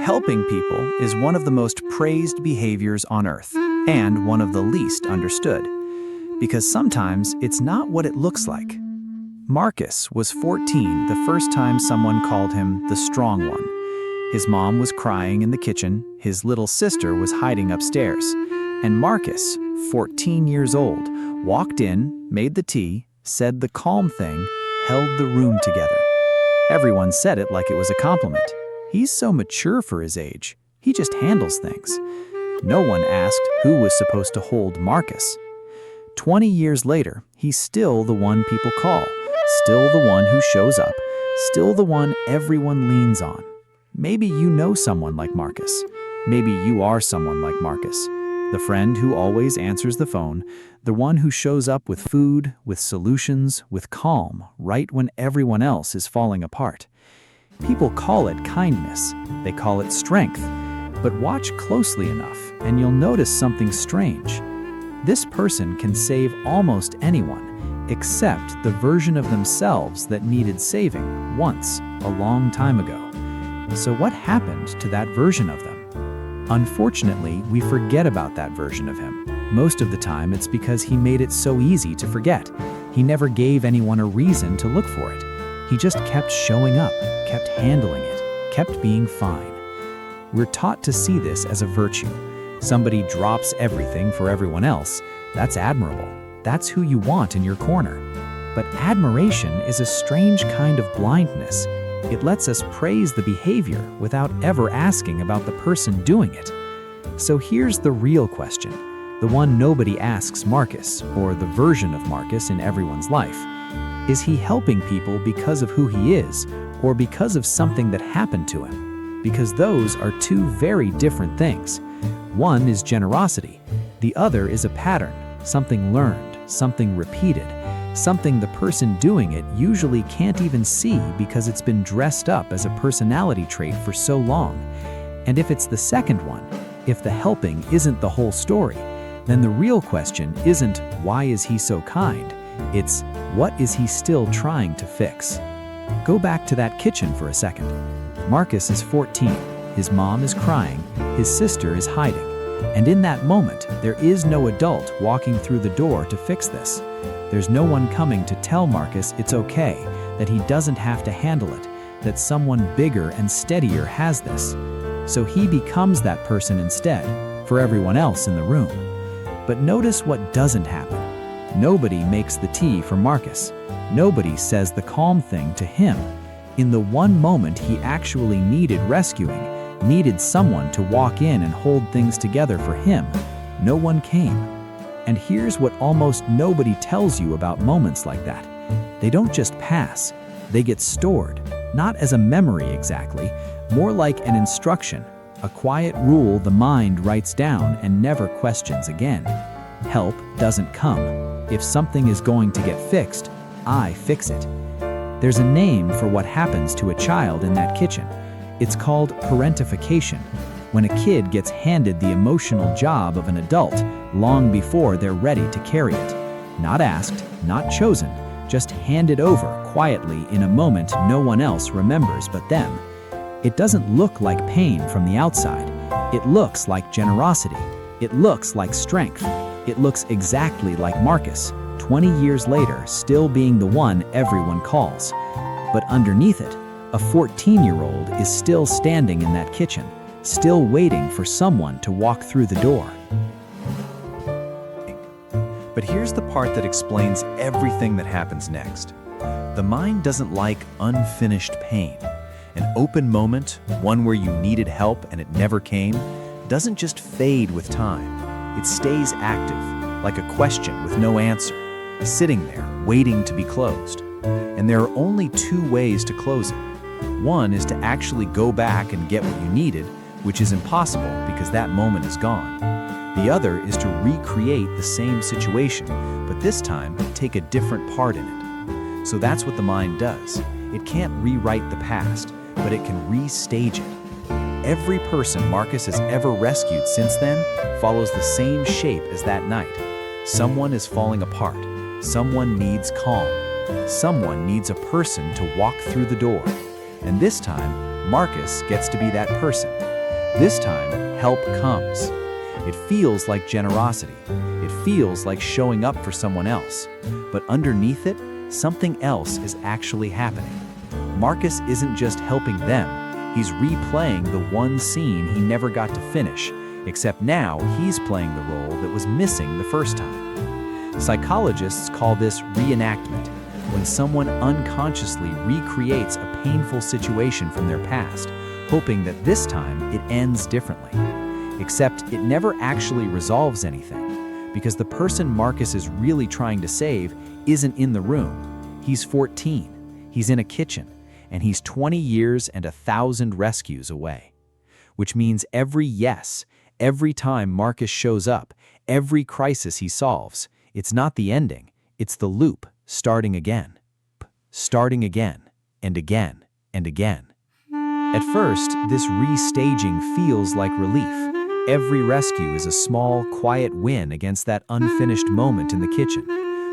Helping people is one of the most praised behaviors on earth, and one of the least understood, because sometimes it's not what it looks like. Marcus was 14 the first time someone called him the strong one. His mom was crying in the kitchen, his little sister was hiding upstairs, and Marcus, 14 years old, walked in, made the tea, said the calm thing, held the room together. Everyone said it like it was a compliment. He's so mature for his age. He just handles things. No one asked who was supposed to hold Marcus. 20 years later, he's still the one people call, still the one who shows up, still the one everyone leans on. Maybe you know someone like Marcus. Maybe you are someone like Marcus. The friend who always answers the phone, the one who shows up with food, with solutions, with calm, right when everyone else is falling apart. People call it kindness, they call it strength, but watch closely enough and you'll notice something strange. This person can save almost anyone, except the version of themselves that needed saving once, a long time ago. So what happened to that version of them? Unfortunately, we forget about that version of him. Most of the time, it's because he made it so easy to forget. He never gave anyone a reason to look for it. He just kept showing up, kept handling it, kept being fine. We're taught to see this as a virtue. Somebody drops everything for everyone else. That's admirable. That's who you want in your corner. But admiration is a strange kind of blindness. It lets us praise the behavior without ever asking about the person doing it. So here's the real question, the one nobody asks Marcus, or the version of Marcus in everyone's life. Is he helping people because of who he is, or because of something that happened to him? Because those are two very different things. One is generosity. The other is a pattern, something learned, something repeated, something the person doing it usually can't even see because it's been dressed up as a personality trait for so long. And if it's the second one, if the helping isn't the whole story, then the real question isn't why is he so kind? It's what is he still trying to fix? Go back to that kitchen for a second. Marcus is 14, his mom is crying, his sister is hiding. And in that moment, there is no adult walking through the door to fix this. There's no one coming to tell Marcus it's okay, that he doesn't have to handle it, that someone bigger and steadier has this. So he becomes that person instead, for everyone else in the room. But notice what doesn't happen. Nobody makes the tea for Marcus. Nobody says the calm thing to him. In the one moment he actually needed rescuing, needed someone to walk in and hold things together for him, no one came. And here's what almost nobody tells you about moments like that. They don't just pass, they get stored, not as a memory exactly, more like an instruction, a quiet rule the mind writes down and never questions again. Help doesn't come. If something is going to get fixed, I fix it. There's a name for what happens to a child in that kitchen. It's called parentification, when a kid gets handed the emotional job of an adult long before they're ready to carry it. Not asked, not chosen, just handed over quietly in a moment no one else remembers but them. It doesn't look like pain from the outside. It looks like generosity. It looks like strength. It looks exactly like Marcus, 20 years later, still being the one everyone calls. But underneath it, a 14-year-old is still standing in that kitchen, still waiting for someone to walk through the door. But here's the part that explains everything that happens next. The mind doesn't like unfinished pain. An open moment, one where you needed help and it never came, doesn't just fade with time. It stays active, like a question with no answer, sitting there, waiting to be closed. And there are only two ways to close it. One is to actually go back and get what you needed, which is impossible because that moment is gone. The other is to recreate the same situation, but this time take a different part in it. So that's what the mind does. It can't rewrite the past, but it can restage it. Every person Marcus has ever rescued since then follows the same shape as that night. Someone is falling apart. Someone needs calm. Someone needs a person to walk through the door. And this time, Marcus gets to be that person. This time, help comes. It feels like generosity. It feels like showing up for someone else. But underneath it, something else is actually happening. Marcus isn't just helping them, he's replaying the one scene he never got to finish, except now he's playing the role that was missing the first time. Psychologists call this reenactment, when someone unconsciously recreates a painful situation from their past, hoping that this time it ends differently. Except it never actually resolves anything, because the person Marcus is really trying to save isn't in the room. He's 14, he's in a kitchen, and he's 20 years and 1,000 rescues away. Which means every time Marcus shows up, every crisis he solves, it's not the ending, it's the loop, starting again, and again, and again. At first, this restaging feels like relief. Every rescue is a small, quiet win against that unfinished moment in the kitchen.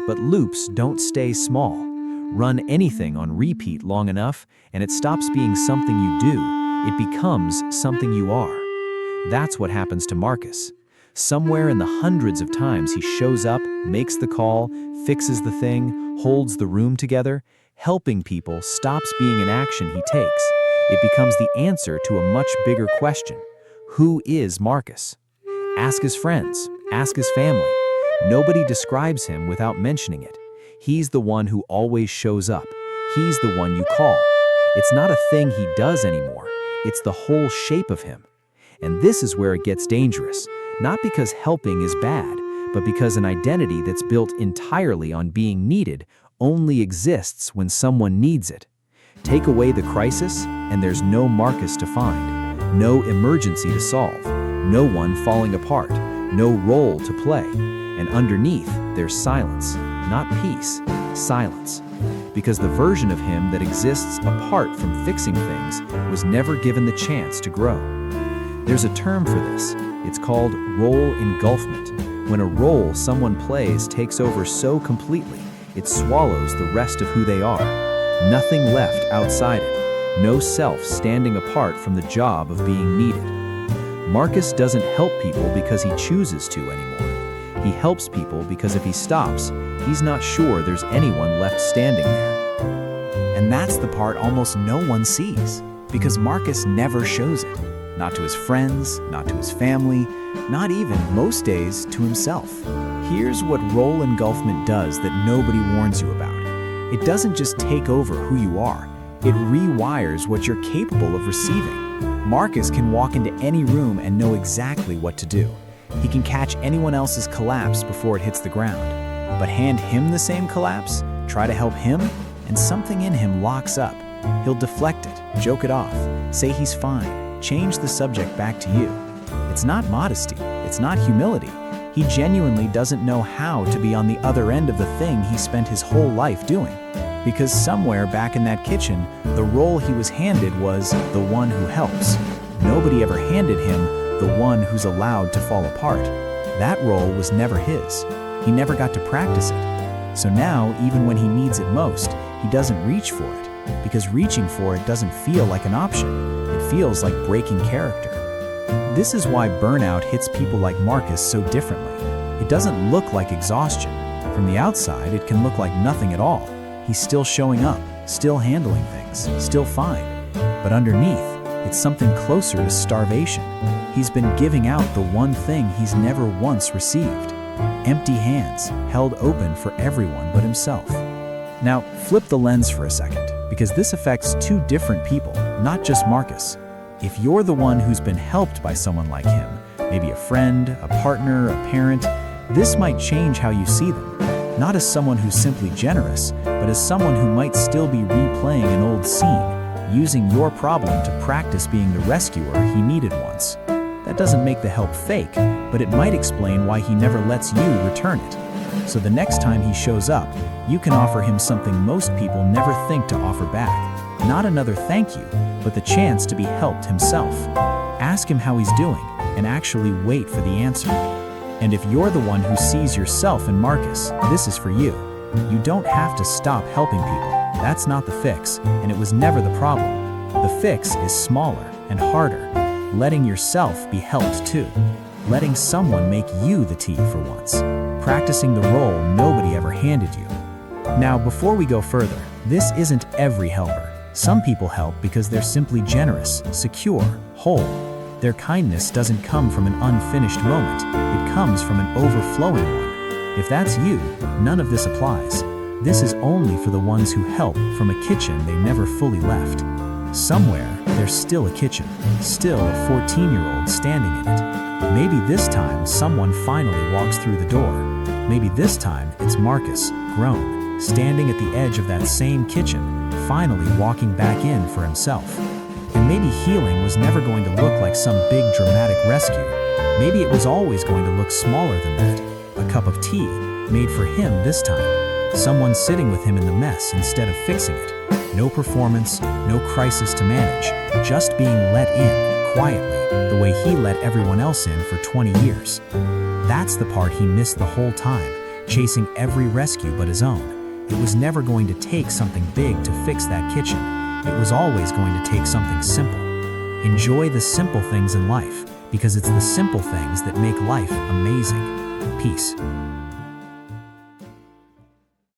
But loops don't stay small. Run anything on repeat long enough, and it stops being something you do. It becomes something you are. That's what happens to Marcus. Somewhere in the hundreds of times he shows up, makes the call, fixes the thing, holds the room together, helping people stops being an action he takes. It becomes the answer to a much bigger question. Who is Marcus? Ask his friends, ask his family. Nobody describes him without mentioning it. He's the one who always shows up. He's the one you call. It's not a thing he does anymore. It's the whole shape of him. And this is where it gets dangerous, not because helping is bad, but because an identity that's built entirely on being needed only exists when someone needs it. Take away the crisis, and there's no Marcus to find. No emergency to solve, no one falling apart, no role to play. And underneath, there's silence, not peace, silence. Because the version of him that exists apart from fixing things was never given the chance to grow. There's a term for this. It's called role engulfment. When a role someone plays takes over so completely, it swallows the rest of who they are. Nothing left outside it. No self standing apart from the job of being needed. Marcus doesn't help people because he chooses to anymore. He helps people because if he stops, he's not sure there's anyone left standing there. And that's the part almost no one sees, because Marcus never shows it. Not to his friends, not to his family, not even, most days, to himself. Here's what role engulfment does that nobody warns you about. It doesn't just take over who you are. It rewires what you're capable of receiving. Marcus can walk into any room and know exactly what to do. He can catch anyone else's collapse before it hits the ground. But hand him the same collapse, try to help him, and something in him locks up. He'll deflect it, joke it off, say he's fine, change the subject back to you. It's not modesty, it's not humility. He genuinely doesn't know how to be on the other end of the thing he spent his whole life doing. Because somewhere back in that kitchen, the role he was handed was the one who helps. Nobody ever handed him the one who's allowed to fall apart. That role was never his. He never got to practice it. So now, even when he needs it most, he doesn't reach for it, because reaching for it doesn't feel like an option. It feels like breaking character. This is why burnout hits people like Marcus so differently. It doesn't look like exhaustion. From the outside, it can look like nothing at all. He's still showing up, still handling things, still fine. But underneath, it's something closer to starvation. He's been giving out the one thing he's never once received. Empty hands, held open for everyone but himself. Now, flip the lens for a second, because this affects two different people, not just Marcus. If you're the one who's been helped by someone like him, maybe a friend, a partner, a parent, this might change how you see them. Not as someone who's simply generous, but as someone who might still be replaying an old scene, using your problem to practice being the rescuer he needed once. That doesn't make the help fake, but it might explain why he never lets you return it. So the next time he shows up, you can offer him something most people never think to offer back. Not another thank you, but the chance to be helped himself. Ask him how he's doing, and actually wait for the answer. And if you're the one who sees yourself in Marcus, this is for you. You don't have to stop helping people. That's not the fix, and it was never the problem. The fix is smaller and harder. letting yourself be helped too. Letting someone make you the tea for once. Practicing the role nobody ever handed you. Now, before we go further, this isn't every helper. Some people help because they're simply generous, secure, whole. Their kindness doesn't come from an unfinished moment. It comes from an overflowing one. If that's you, none of this applies. This is only for the ones who help from a kitchen they never fully left. Somewhere, there's still a kitchen, still a 14-year-old standing in it. Maybe this time someone finally walks through the door. Maybe this time it's Marcus, grown, standing at the edge of that same kitchen, finally walking back in for himself. And maybe healing was never going to look like some big dramatic rescue. Maybe it was always going to look smaller than that. A cup of tea, made for him this time. Someone sitting with him in the mess instead of fixing it. No performance, no crisis to manage, just being let in, quietly, the way he let everyone else in for 20 years. That's the part he missed the whole time, chasing every rescue but his own. It was never going to take something big to fix that kitchen. It was always going to take something simple. Enjoy the simple things in life, because it's the simple things that make life amazing. Peace.